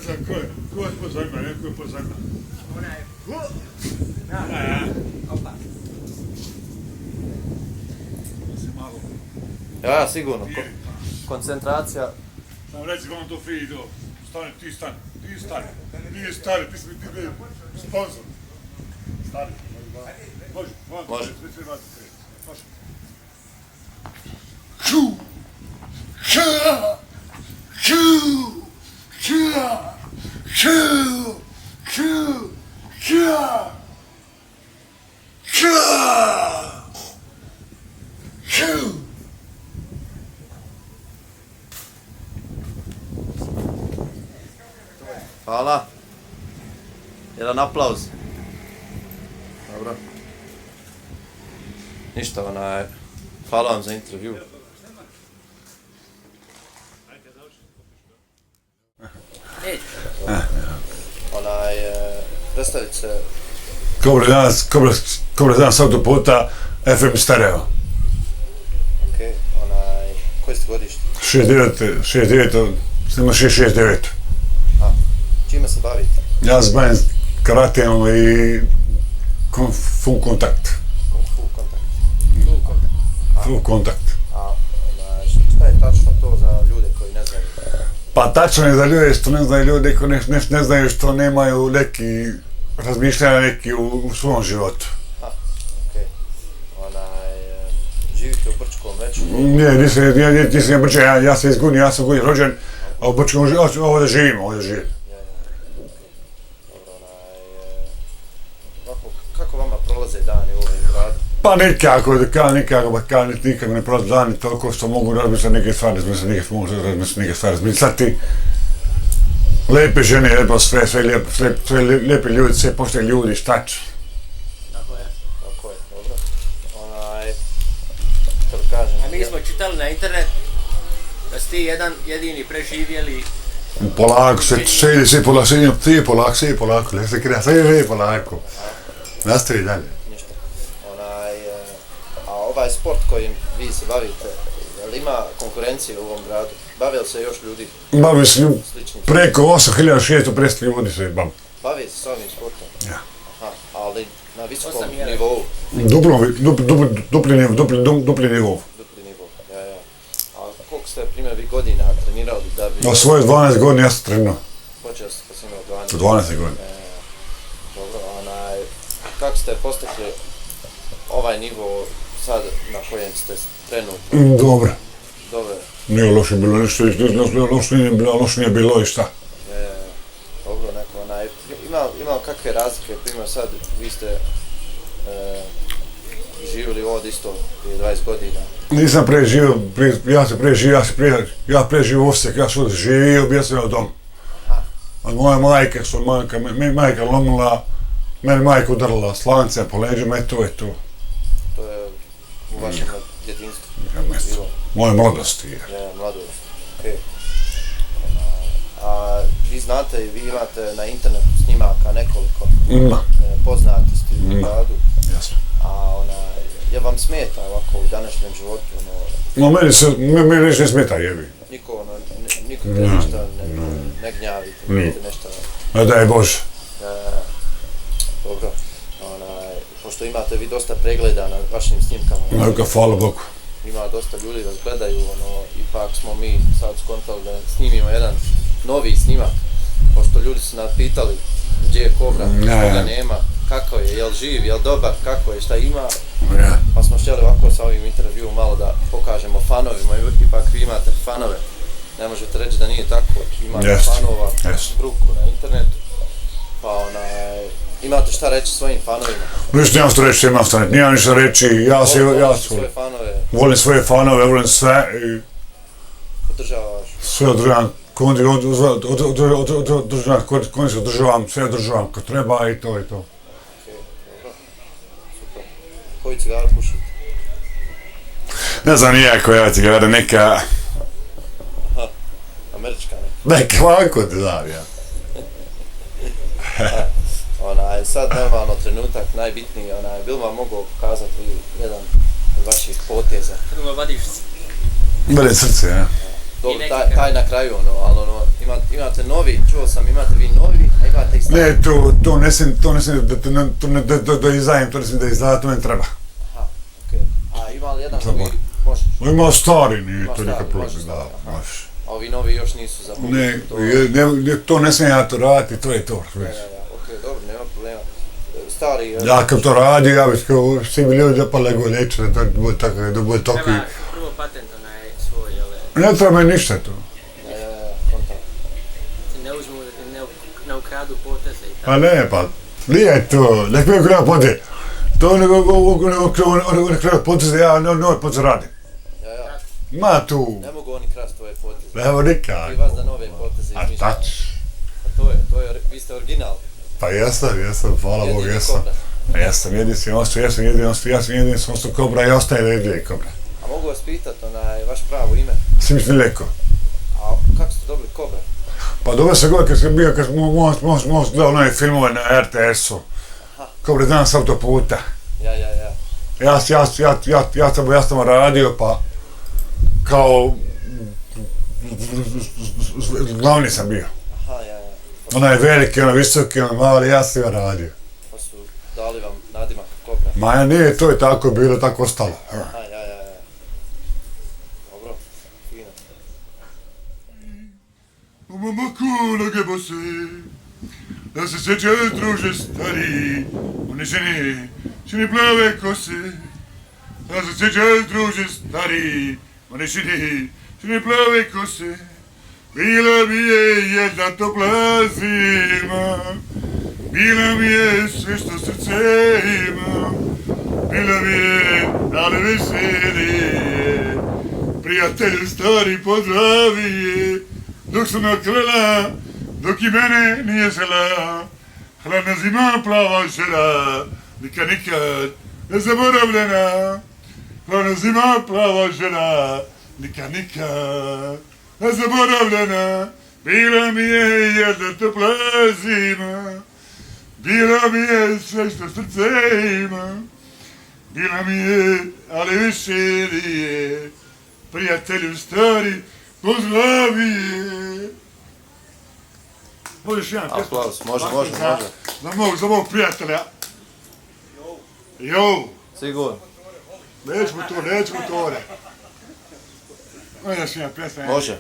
sad, ko je pozajma, neko je pozajma. Ona je... Opa. Malo. Ja, sigurno. Koncentracija. Sam reci vam to free do. Stani, ti stani. Nije stari, ti si sponsor. Stari. Može. Može. Hvala. Jedan aplauz. Dobro. Ništa, hvala vam za intervju. Predstavit se... Kobre danas autoputa FM stereo. Okej, koji ste godište? 69, snima 669. Čime se bavite? Ja se bavim karateom i full kontakt. Full kontakt. A šta je tačno to za ljude koji ne znaju? Pa tačno je za ljude što ne znaju ljudi koji ne znaju što nemaju neki razmišljanja neki u svom životu. Okej. Živite u Brčkom već? Ne, nisam ja Brčan, ja sam iz Gunje, ja sam u Gunji rođen, a u Brčkom ovdje živim. Kako vama prolaze dani u ovim gradu? Pa nikako ne prolaze dani toliko što mogu razmisliti neke stvari, razmisliti. Lijepe žene, lijepo sve lijepi ljudi, sve pošteni ljudi, šta će. Tako je, dobro. Kako kažem... A mi smo čitali na internet da si ti jedini preživjeli... Polako, sve polako, ne se krija, sve polako. Nastavi dalje. Ništa. A ovaj sport kojim vi se bavite, je li ima konkurencije u ovom gradu? Bave li se još ljudi? Bavim se preko 8650 ljudi se bavim. Bavi se s ovim sportom? Ja. Aha, ali na visokom nivou? Dupli nivou. Ja. A koliko ste, primjer, vi godina trenirali da bi... Na svoje 12 godina ja sam trenirao. Počeo ste kad sam imao 12 godina. Dobro, kako ste postekli ovaj nivo sad na kojem ste trenutno? Dobro. Dobro. Nije loše bilo, loše nije bilo i šta. Dobro, ima kakve razlike, primjer sad vi ste živjeli ovdje isto prije 20 godina? Nisam preživio, ja preživio Osijek, ja sam živio, bio sam u dom. Od moje majke, majka lomila, mene majka udarila s lancem po leđima i to je to. To je u vašem djetinjstvu? Moje mladosti. Mladost, okej. A vi znate i vi imate na internetu snimaka nekoliko. Ima. Poznati ste u gradu. Jasno. A je vam smeta ovako u današnjem životu? No meni ništa ne smeta jebi. Niko te ništa ne gnjavite, nešto... Ne daj Bože. Dobro. Pošto imate vi dosta pregleda na vašim snimkama. Hvala Bogu. Ima dosta ljudi da gledaju, ipak smo mi sad skontali da snimimo jedan novi snimak. Pošto ljudi su nas pitali gdje je Kobra, koga nema, kako je, jel živ, jel dobar, kako je, šta ima. Pa smo htjeli ovako sa ovim intervjuom malo da pokažemo fanovima, ipak vi imate fanove. Ne možete reći da nije tako, imate fanova, bruku na internetu. Pa imate šta reći svojim fanovima? Ništa nemam što reći, nemam ništa reći, ja volim svoje fanove, volim sve i... Podržavaš? Sve održavam, održavam, sve održavam kad treba i to. Okej, dobro, super. Koju cigaru pušite? Ne znam nije koja cigara, neka... Aha, američka neka? Neka, ovako te znam, ja. Sad normalno trenutak najbitniji, bil vam mogao pokazati jedan od vaših poteza? Prvo vadiš se. Bile srce, ja. Dobro, taj na kraju, ali Imate novi, čuo sam, imate vi novi, a imate i stari. Ne, to ne smijem da izdajem, to ne smijem da izdajem, to ne treba. Aha, okej. A ima li jedan Zabor. koji možeš? Ima stari, nije Ima to stari, nikak problem, može da, stari, aha. može. A ovi novi još nisu za publiku? To ne smijem ja to raditi, to je to. Okej, dobro, nema problema. Stari... Ja kad to radi, ja bih kao svi mi ljudi pa lego neće, da bude tako, da bude toki. Treba prvo patent onaj svoj, jel? Ne treba mi ništa to. Kontakt. Ne uzmu, ne ukradu poteze i tako. Pa ne, pa nije to, nek mi ukrao poteze. To ne kraja poteze, ja nove poteze radim. Ja. Ma tu, Ne mogu oni krast tvoje poteze. evo nikak. I vas da nove poteze A izmišljaju. tač. A to je, vi ste original. Pa jesam, hvala Bogu, Jedini jesam. Kobra. Jesam jedinstvo Kobra i ostaje jedini Kobra. A mogu vas pitat, vaš pravo ime? Svi mi leko. A kako ste dobili Kobra? Pa dobro se gore kad sam bio, kad smo gledao onaj filmove na RTS-u. Kobra dan s autoputa. Ja. Ja sam radio pa kao glavni sam bio. Aha, ja. Onaj veliki, onaj visoki, onaj mali, ja sam ga radio. Pa su dali vam nadimak Kobra. Ma nije, to je tako bilo, tako ostalo. Aha, ja. Dobro, fino. U momoku noge bose, da se sjećaju druže stari, one žene plave kose. Da se sjećaju druže stari, one žene plave kose. Bila mi je jedna topla zima, bila mi je sve što srce ima, bila mi je dale veselije, prijatelj stari pozdravije, dok sam nakrela, dok i mene nije žela, hladna zima, plava žela, nikad ne zaboravljena, hladna zima, plava žela, nikad zaboravljena, bila mi je jedna topla zima, bila mi je sve što srce ima, bila mi je, ali veselije, prijatelju stari, pozdravije. Možeš jedan pjesmu? Aplauz, može. Za mog prijatelja. Jo. Sigurno. Nećemo to. Možeš jedan pjesma. Može.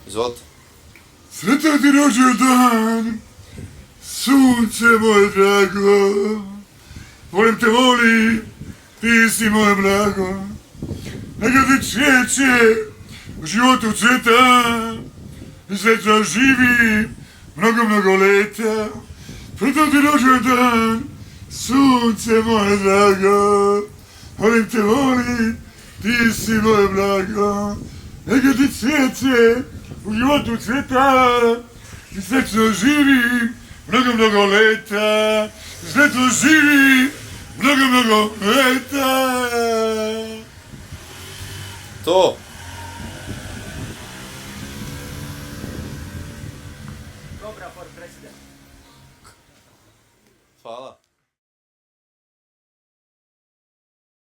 Izvolite. Sretan ti rođendan, sunce moje drago, volim te, ti si moje blago, neka ti cvijeće u životu cveta, srećno živi mnogo leta. Sretan ti rođendan, sunce moje drago, volim te, ti si moje blago, neka ti cvijeće u životu cveta, i srećno živi mnogo leta, srećno živi mnogo leta. To! Kobra for president. Hvala.